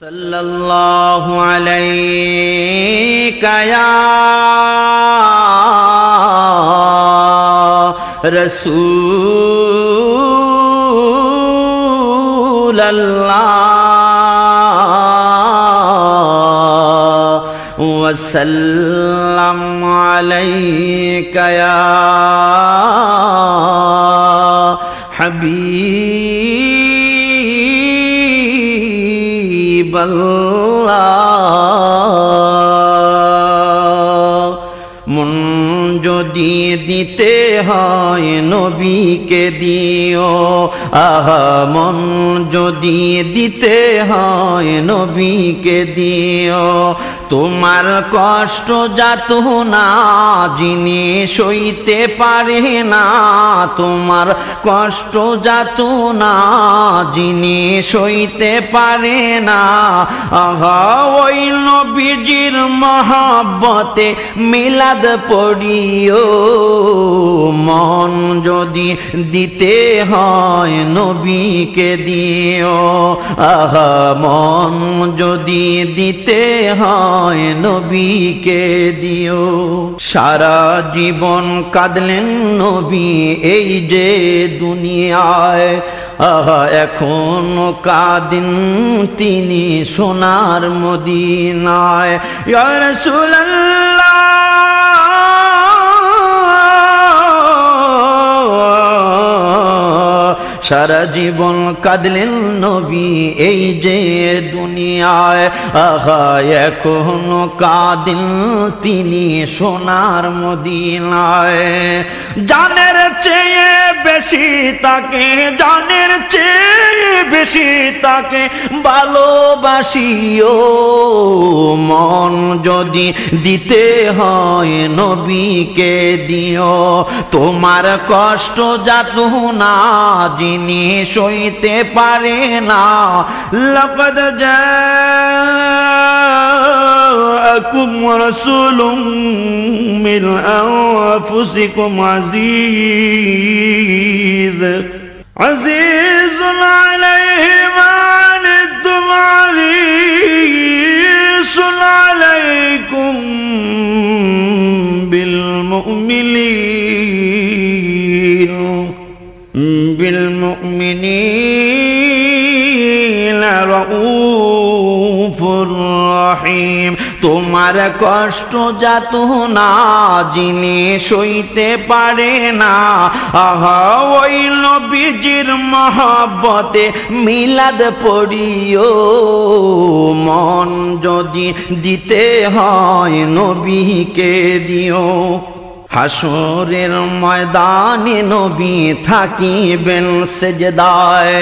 सल्लल्लाहु अलैका या रसूल अल्लाह वसल्लम अलैका या हबीब मन যদি দিতে হয় নবীকে দিও আহা মন যদি দিতে হয় নবীকে দিও তোমার কষ্ট যাতনা যিনি সইতে পারে না তোমার কষ্ট যাতনা যিনি সইতে পারে না আহা ওই নবীজির মহব্বতে মিলাদ পড়িও মন যদি দিতে হয় নবীকে দিও আহা মন যদি দিতে হয় নবীকে দিও সারা জীবন কাঁদলেন নবী এই যে দুনিয়ায় আহা এখনো কাঁদেন তিনি সোনার মদিনায় ইয়া রাসূলুল্লাহ সারা জীবন কাঁদলেন নবী এই যে দুনিয়ায় আহা এখনো কাঁদেন তিনি সোনার মদিনায় জানের চেয়ে বেশি তাকে জানের চেয়ে বেশি তাকে ভালোবাসিও মন যদি দিতে হয় নবীকে দিও তোমার কষ্ট যাতনা যিনি সইতে পারে না লাকাদ জাআকুম রাসূলুম মিন আনফুসিকুম আজিজুন আলাইহি মা আনিতুম হারিসুন আলাইকুম বিল মুমিনিনা রাউফুর রহিম তোমার কষ্ট যাতনা যিনি সইতে পারে না আহা ওই নবীজির মহব্বতে মিলাদ পড়িও মন যদি দিতে হয় নবীকে দিও হাসরের ময়দানে নবী থাকিবেন সেজদায়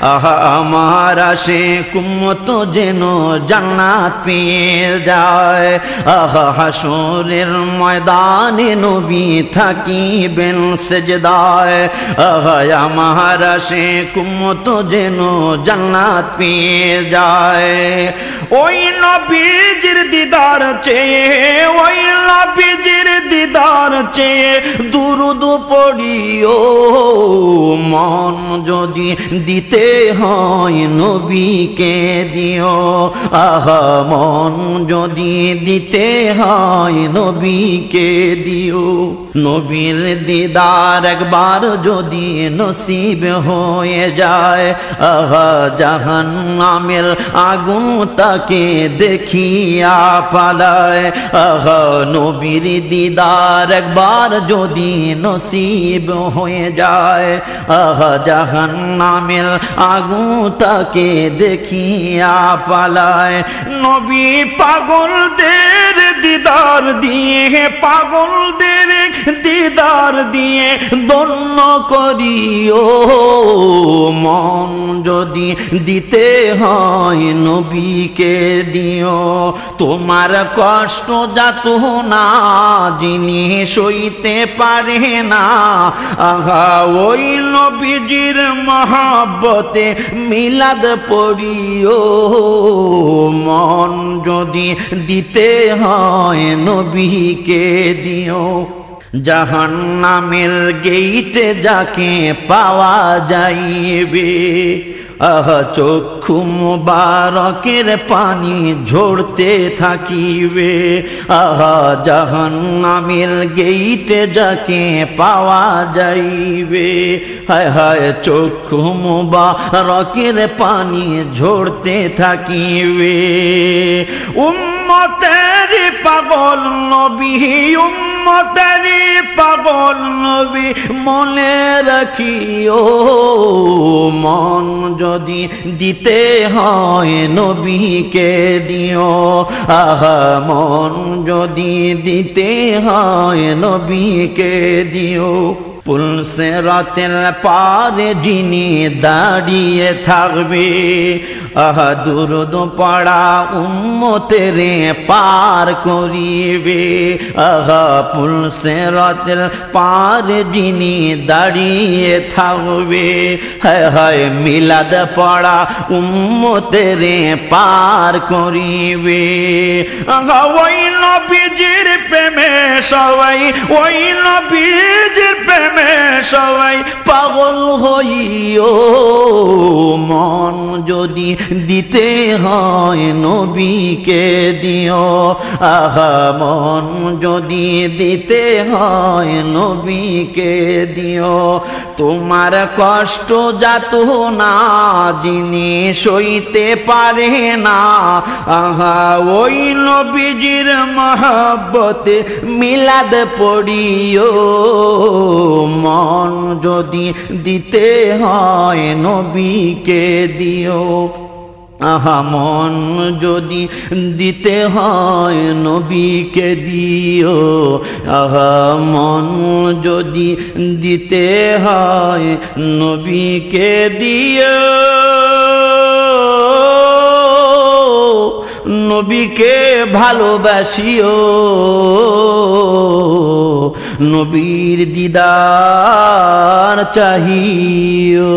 আহা আমার আশিক উম্মত যেন জান্নাত পেয়ে যায় আহা হাসরের ময়দানে নবী থাকিবেন সেজদায় আহা আমার আশিক উম্মত যেন জান্নাত পেয়ে যায় ওই নবীজির দিদার চেয়ে ওই নবীজির দিদার চেয়ে দুরুদ পড়িও মন যদি দিতে হয় নবীকে দিও আহা মন যদি দিতে হয় নবীকে দিও নবীর দিদার একবার যদি নসিব হয়ে যায় আহা জাহান্নামের আগুন তাকে দেখিয়া পালায় আহা নবীর দিদার একবার যদি নসিব হয়ে যায় আহা জাহান্নামের আগুন তাকে দেখিয়া পালায় নবী পাগলদের দিদার দিয়ে পাগলদের দিদার দিয়ে ধন্য করিও মন যদি দিতে হয় নবীকে দিও তোমার কষ্ট যাতনা যিনি সইতে পারে না আহা ওই নবীজির মহব্বতে মিলাদ পড়িও মন যদি দিতে হয় নবীকে দিও জাহান্নামের গেইটে যাকে পাওয়া যাইবে আহা চক্ষু মুবারকের পানি ঝরতে থাকিবে আহা জাহান্নামের গেইটে যাকে পাওয়া যাইবে হায় হায় চক্ষু মুবারকের পানি ঝরতে থাকিবে উম্মতের পাগল নবী উম্মতের পাগল নবী মনে রাখিও মন যদি দিতে হয় নবীকে দিও আহা মন যদি দিতে হয় নবীকে দিও পুলসিরাতের পারে যিনি দাঁড়িয়ে থাকবে আহা দুরুদ পড়া উম্মতের পার করিবে আহা পুলসিরাতের পারে যিনি দাঁড়িয়ে থাকবে হায় হায় মিলাদ পড়া উম্মতের পার করিবে আহা ওই নবীজির প্রেমে সবাই ওই নবীজির প্রেমে সবাই পাগল হইও মন যদি দিতে হয় নবীকে দিও আহা মন যদি দিতে হয় নবীকে দিও তোমার কষ্ট যাত না যিনি সইতে পারে না আহা ওই নবীজির মহব্বতে মিলাদ পড়িও মন যদি দিতে হয় নবীকে দিও আহা মন যদি দিতে হয় নবীকে দিও আহা মন যদি দিতে হয় নবীকে দিও নবীকে ভালোবাসিও নবীর দিদার চাহিও।